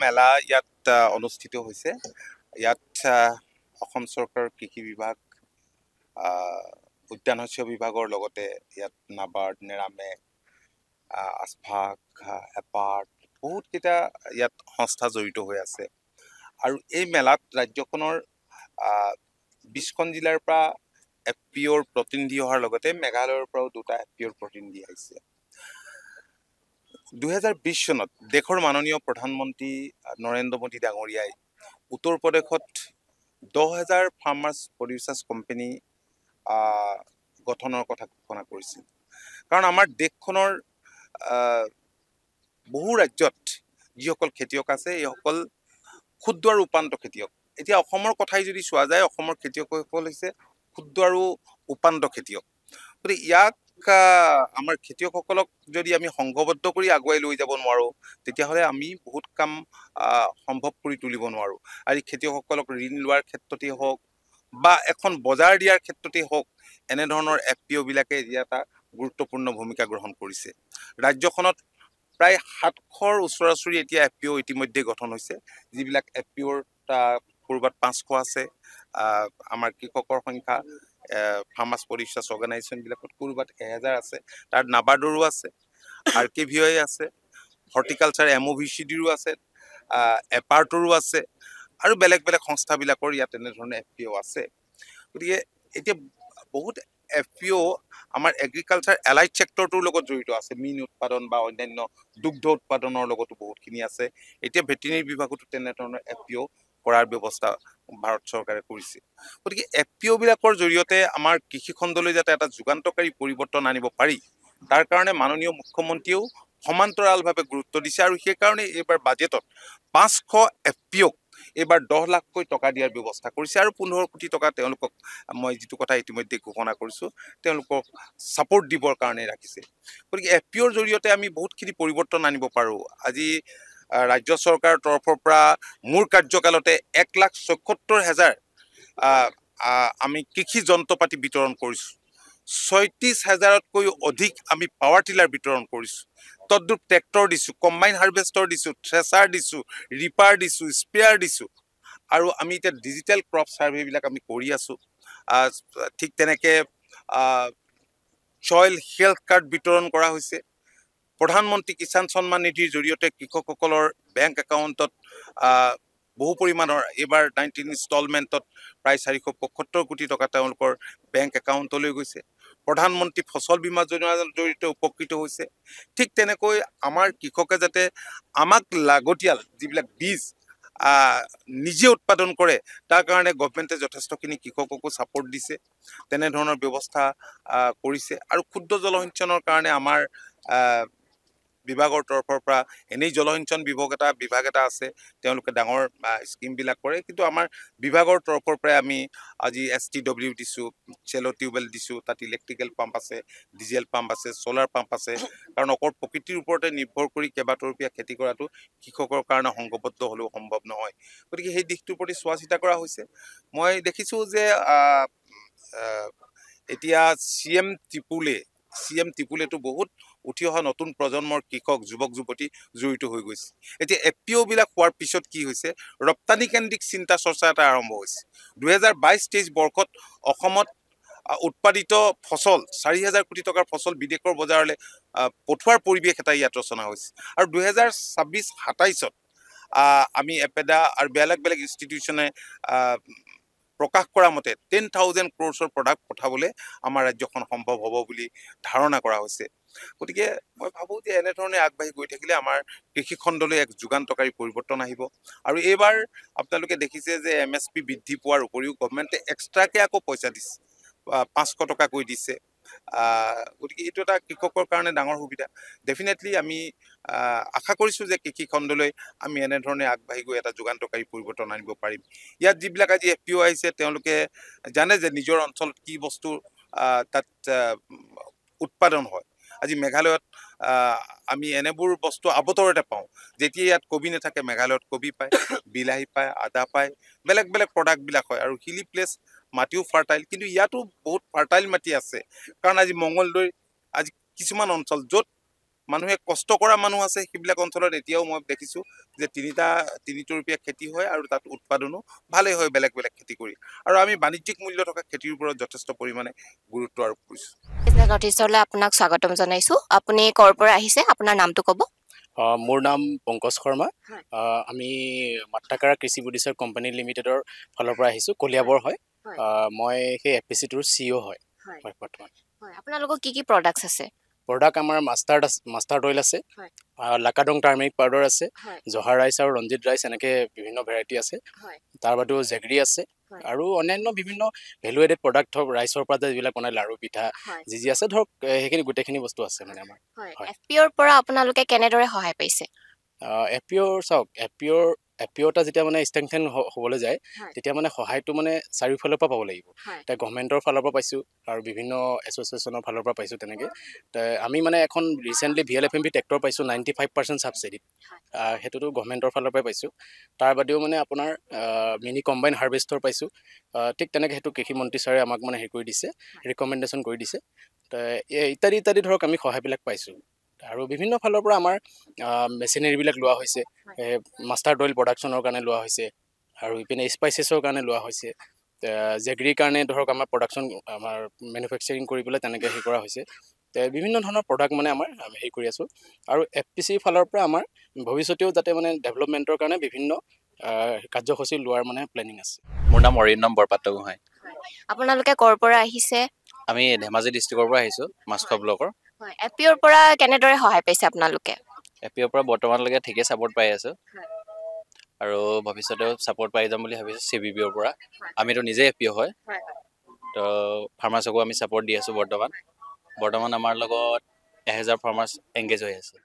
মেলা ইয়াত অনুষ্ঠিত হৈছে। ইয়াত অসম চৰকাৰৰ কৃষি বিভাগ, উদ্যান শস্য বিভাগৰ লগতে ইয়াত নাবাৰ্ড, নেৰামেক, আস্ফাক, এপাৰ্ট বহুতকেইটা ইয়াত সংস্থা জড়িত হৈ আছে। আৰু এই মেলাত ৰাজ্যখনৰ 20খন জিলাৰ পৰা FPOৰ প্ৰতিনিধি অহাৰ লগতে মেঘালয়ৰ পৰাও 2টা FPOৰ প্ৰতিনিধি আহিছে। 2020 চনত দেশৰ মাননীয় প্ৰধানমন্ত্ৰী নৰেন্দ্ৰ মোদী ডাঙৰীয়াই উত্তৰ প্ৰদেশত 10,000 ফাৰ্মাৰ্ছ প্ৰডিউচাৰ্ছ কোম্পানী গঠনৰ কথা ঘোষণা কৰিছিল। কাৰণ আমাৰ দেশখনৰ বহু ৰাজ্যত যিসকল খেতিয়ক আছে এইসকল ক্ষুদ্ৰ আৰু উপান্ত খেতিয়ক। এতিয়া অসমৰ কথাই যদি চোৱা যায়, অসমৰ খেতিয়কসকল হৈছে ক্ষুদ্ৰ আৰু উপান্ত খেতিয়ক। গতিকে ইয়াক আমাৰ খেতিয়কসকলক যদি আমি সংঘবদ্ধ কৰি আগুৱাই লৈ যাব নোৱাৰোঁ, তেতিয়াহ'লে আমি বহুত কাম সম্ভৱ কৰি তুলিব নোৱাৰোঁ। আৰু খেতিয়কসকলক ঋণ লোৱাৰ ক্ষেত্ৰতেই হওক বা এখন বজাৰ দিয়াৰ ক্ষেত্ৰতেই হওক, এনেধৰণৰ FPO বিলাকে এতিয়া এটা গুৰুত্বপূৰ্ণ ভূমিকা গ্ৰহণ কৰিছে। ৰাজ্যখনত প্ৰায় 700ৰ ওচৰা-ওচৰি এতিয়া FPO ইতিমধ্যে গঠন হৈছে, যিবিলাক FPOৰ ক'ৰবাত 500 আছে। আমাৰ কৃষকৰ সংখ্যা ফাৰ্মাৰ্ছ প্ৰডিউচাৰ্ছ অৰ্গেনাইজেশ্যনবিলাকত ক'ৰবাত 1000 আছে। তাত নাবাৰ্ডৰো আছে, RKVI আছে, হৰ্টিকালচাৰ MOVCDৰো আছে, এপাৰ্টৰো আছে, আৰু বেলেগ বেলেগ সংস্থাবিলাকৰ ইয়াত এনেধৰণে FPO আছে। গতিকে এতিয়া বহুত FPO আমাৰ এগ্ৰিকালচাৰ এলাইড ছেক্টৰটোৰ লগত জড়িত আছে। মীন উৎপাদন বা অন্যান্য দুগ্ধ উৎপাদনৰ লগতো বহুতখিনি আছে। এতিয়া ভেটেৰিনেৰী বিভাগতো তেনেধৰণৰ FPO কৰাৰ ব্যৱস্থা ভাৰত চৰকাৰে কৰিছে। গতিকে FPO বিলাকৰ জৰিয়তে আমাৰ কৃষিখণ্ডলৈ যাতে এটা যুগান্তকাৰী পৰিৱৰ্তন আনিব পাৰি, তাৰ কাৰণে মাননীয় মুখ্যমন্ত্ৰীয়েও সমান্তৰালভাৱে গুৰুত্ব দিছে। আৰু সেইকাৰণে এইবাৰ বাজেটত 500 FPOক এইবাৰ 10 লাখকৈ টকা দিয়াৰ ব্যৱস্থা কৰিছে। আৰু 15 কোটি টকা তেওঁলোকক, মই যিটো কথা ইতিমধ্যে ঘোষণা কৰিছোঁ, তেওঁলোকক ছাপোৰ্ট দিবৰ কাৰণে ৰাখিছে। গতিকে FPOৰ জৰিয়তে আমি বহুতখিনি পৰিৱৰ্তন আনিব পাৰোঁ। আজি ৰাজ্য চৰকাৰৰ তৰফৰ পৰা মোৰ কাৰ্যকালতে 1,74,000 আমি কৃষি যন্ত্ৰপাতি বিতৰণ কৰিছোঁ। 36,000তকৈও অধিক আমি পাৱাৰ টিলাৰ বিতৰণ কৰিছোঁ। তদ্ৰুপ ট্ৰেক্টৰ দিছোঁ, কম্বাইন হাৰ্ভেষ্টাৰ দিছোঁ, থ্ৰেচাৰ দিছোঁ, ৰিপাৰ দিছোঁ, স্প্ৰেয়াৰ দিছোঁ। আৰু আমি এতিয়া ডিজিটেল ক্ৰপ ছাৰ্ভেবিলাক আমি কৰি আছোঁ। ঠিক তেনেকৈ চইল হেল্থ কাৰ্ড বিতৰণ কৰা হৈছে। প্ৰধানমন্ত্ৰী কিষাণ সন্মান নিধিৰ জৰিয়তে কৃষকসকলৰ বেংক একাউণ্টত বহু পৰিমাণৰ এইবাৰ 19 ইনষ্টলমেণ্টত প্ৰায় 475 কোটি টকা তেওঁলোকৰ বেংক একাউণ্টলৈ গৈছে। প্ৰধানমন্ত্ৰী ফচল বীমা যোজনাৰ জৰিয়তে উপকৃত হৈছে। ঠিক তেনেকৈ আমাৰ কৃষকে যাতে আমাক লাগতিয়াল যিবিলাক বীজ নিজে উৎপাদন কৰে, তাৰ কাৰণে গভমেণ্টে যথেষ্টখিনি কৃষককো ছাপোৰ্ট দিছে, তেনেধৰণৰ ব্যৱস্থা কৰিছে। আৰু ক্ষুদ্ৰ জলসিঞ্চনৰ কাৰণে আমাৰ বিভাগৰ তৰফৰ পৰা এনেই জলসিঞ্চন বিভাগ এটা আছে, তেওঁলোকে ডাঙৰ স্কিমবিলাক কৰে। কিন্তু আমাৰ বিভাগৰ তৰফৰ পৰাই আমি আজি STW দিছোঁ, চেলো টিউবেল দিছোঁ, তাত ইলেক্ট্ৰিকেল পাম্প আছে, ডিজেল পাম্প আছে, ছ'লাৰ পাম্প আছে। কাৰণ অকল প্ৰকৃতিৰ ওপৰতে নিৰ্ভৰ কৰি কেইবাতৰপীয়া খেতি কৰাটো কৃষকৰ কাৰণে সংঘবদ্ধ হ'লেও সম্ভৱ নহয়। গতিকে সেই দিশটোৰ প্ৰতি চোৱা চিতা কৰা হৈছে। মই দেখিছোঁ যে এতিয়া CM ত্ৰিপুলেতো বহুত উঠি অহা নতুন প্ৰজন্মৰ কৃষক, যুৱক যুৱতী জড়িত হৈ গৈছে। এতিয়া FPO বিলাক হোৱাৰ পিছত কি হৈছে, ৰপ্তানি কেন্দ্ৰিক চিন্তা চৰ্চা এটা আৰম্ভ হৈছে। 2022-23 বৰ্ষত অসমত উৎপাদিত ফচল 4,000 কোটি টকাৰ ফচল বিদেশৰ বজাৰলৈ পঠোৱাৰ পৰিৱেশ এটা ইয়াত ৰচনা হৈছে। আৰু 2026-27ত আমি এপেডা আৰু বেলেগ বেলেগ ইনষ্টিটিউশ্যনে প্ৰকাশ কৰা মতে 10,000 crores প্ৰডাক্ট পঠাবলৈ আমাৰ ৰাজ্যখন সম্ভৱ হ'ব বুলি ধাৰণা কৰা হৈছে। গতিকে মই ভাবোঁ যে এনেধৰণে আগবাঢ়ি গৈ থাকিলে আমাৰ কৃষিখণ্ডলৈ এক যুগান্তকাৰী পৰিৱৰ্তন আহিব। আৰু এইবাৰ আপোনালোকে দেখিছে যে MSP বৃদ্ধি পোৱাৰ উপৰিও গভমেণ্টে এক্সট্ৰাকৈ আকৌ পইচা দিছে, 500 টকাকৈ দিছে। গতিকে এইটো এটা কৃষকৰ কাৰণে ডাঙৰ সুবিধা। ডেফিনেটলি আমি আশা কৰিছোঁ যে কৃষিখণ্ডলৈ আমি এনেধৰণে আগবাঢ়ি গৈ এটা যুগান্তকাৰী পৰিৱৰ্তন আনিব পাৰিম। ইয়াত যিবিলাক আজি FPO আহিছে, তেওঁলোকে জানে যে নিজৰ অঞ্চলত কি বস্তু তাত উৎপাদন হয়। আজি মেঘালয়ত আমি এনেবোৰ বস্তু আবতৰতে পাওঁ। যেতিয়া ইয়াত কবি নাথাকে, মেঘালয়ত কবি পায়, বিলাহী পায়, আদা পায়, বেলেগ বেলেগ প্ৰডাক্টবিলাক হয়। আৰু হিলি প্লেচ, মাটিও ফাৰ্টাইল, কিন্তু ইয়াতো বহুত ফাৰ্টাইল মাটি আছে। কাৰণ আজি মঙলদৈ, আজি কিছুমান অঞ্চল য'ত মানুহে কষ্ট কৰা মানুহ আছে সেইবিলাক অঞ্চলত এতিয়াও মই দেখিছোঁ যে তিনিতৰপীয়া খেতি হয় আৰু তাত উৎপাদনো ভালেই হয় বেলেগ বেলেগ খেতি কৰি আৰু আমি বাণিজ্যিক মূল্য থকা খেতিৰ ওপৰত যথেষ্ট পৰিমাণে গুৰুত্ব আৰোপ কৰিছোঁ। নৰ্থ ইষ্টলৈ আপোনাক স্বাগতম জনাইছোঁ। আপুনি ক'ৰ পৰা আহিছে, আপোনাৰ নামটো ক'ব? মোৰ নাম পংকজ শৰ্মা। আমি মাত্ৰাকাৰা কৃষি প্ৰডিউচাৰ কোম্পানী লিমিটেডৰ ফালৰ পৰা আহিছোঁ, কলিয়াবৰ হয়। মই সেই FPC-টোৰ CEO হয় বৰ্তমান। আপোনালোকৰ কি প্ৰডাক্টছ আছে? প্ৰডাক্ট আমাৰ মাষ্টাৰ্ড অইল আছে, লাকাডং টাৰ্মেৰিক পাউডাৰ আছে, জহা ৰাইচ আৰু ৰঞ্জিত ৰাইচ, এনেকৈ বিভিন্ন ভেৰাইটি আছে। তাৰ বাদেও জেগৰী আছে আৰু অন্যান্য বিভিন্ন ভেলু এডেড প্ৰডাক্ট হওক, ৰাইচৰ পৰা যিবিলাক বনাই লাড়ু পিঠা যি আছে ধৰক সেইখিনি গোটেইখিনি বস্তু আছে মানে আমাৰ। FPOৰ পৰা আপোনালোকে কেনেদৰে সহায় পাইছে? FPOৰ চাওক, FPO এটা যেতিয়া মানে ষ্ট্ৰেংথেন হ'বলৈ যায় তেতিয়া মানে সহায়টো মানে চাৰিওফালৰ পৰা পাব লাগিব। এতিয়া গভমেণ্টৰ ফালৰ পৰা পাইছোঁ আৰু বিভিন্ন এছ'চিয়েশ্যনৰ ফালৰ পৰা পাইছোঁ তেনেকৈ। আমি মানে এখন ৰিচেণ্টলি VLFMV ট্ৰেক্টৰ পাইছোঁ 95% ছাবচিডিত, সেইটোতো গভমেণ্টৰ ফালৰ পৰাই পাইছোঁ। তাৰ বাদেও মানে আপোনাৰ মিনি কম্বাইন হাৰ্ভেষ্টৰ পাইছোঁ। ঠিক তেনেকৈ সেইটো কৃষিমন্ত্ৰী ছাৰে আমাক মানে হেৰি কৰি দিছে, ৰিকমেণ্ডেশ্যন কৰি দিছে। ইত্যাদি ধৰক আমি সহায়বিলাক পাইছোঁ। আৰু বিভিন্ন ফালৰ পৰা আমাৰ মেচিনেৰীবিলাক লোৱা হৈছে, মাষ্টাৰ্ড অইল প্ৰডাকশ্যনৰ কাৰণে লোৱা হৈছে আৰু ইপিনে স্পাইচেছৰ কাৰণে লোৱা হৈছে। জেগৰীৰ কাৰণে ধৰক আমাৰ প্ৰডাকশ্যন আমাৰ মেনুফেকচাৰিং কৰি পেলাই তেনেকৈ হেৰি কৰা হৈছে। বিভিন্ন ধৰণৰ প্ৰডাক্ট মানে আমাৰ হেৰি কৰি আছোঁ। আৰু FPC-ৰ ফালৰ পৰা আমাৰ ভৱিষ্যতেও যাতে মানে ডেভেলপমেণ্টৰ কাৰণে বিভিন্ন কাৰ্যসূচী লোৱাৰ মানে প্লেনিং আছে। মোৰ নাম অৰিন্দম বৰপাত্ৰগোহাঁই। আপোনালোকে ক'ৰ পৰা আহিছে? আমি ধেমাজি ডিষ্ট্ৰিক্টৰ পৰা আহিছোঁ, মাছখোৱা ব্লকৰ। FPOৰ পৰা কেনেদৰে সহায় পাইছে আপোনালোকে? FPOৰ পৰা বৰ্তমানলৈকে ঠিকেই ছাপোৰ্ট পাই আছোঁ আৰু ভৱিষ্যতেও ছাপোৰ্ট পাই যাম বুলি ভাবিছোঁ CBBৰ পৰা। আমিতো নিজে FPO হয়, তো ফাৰ্মাৰ্চকো আমি ছাপোৰ্ট দি আছোঁ বৰ্তমান আমাৰ লগত 1000 ফাৰ্মাৰ্চ এংগেজ হৈ আছে।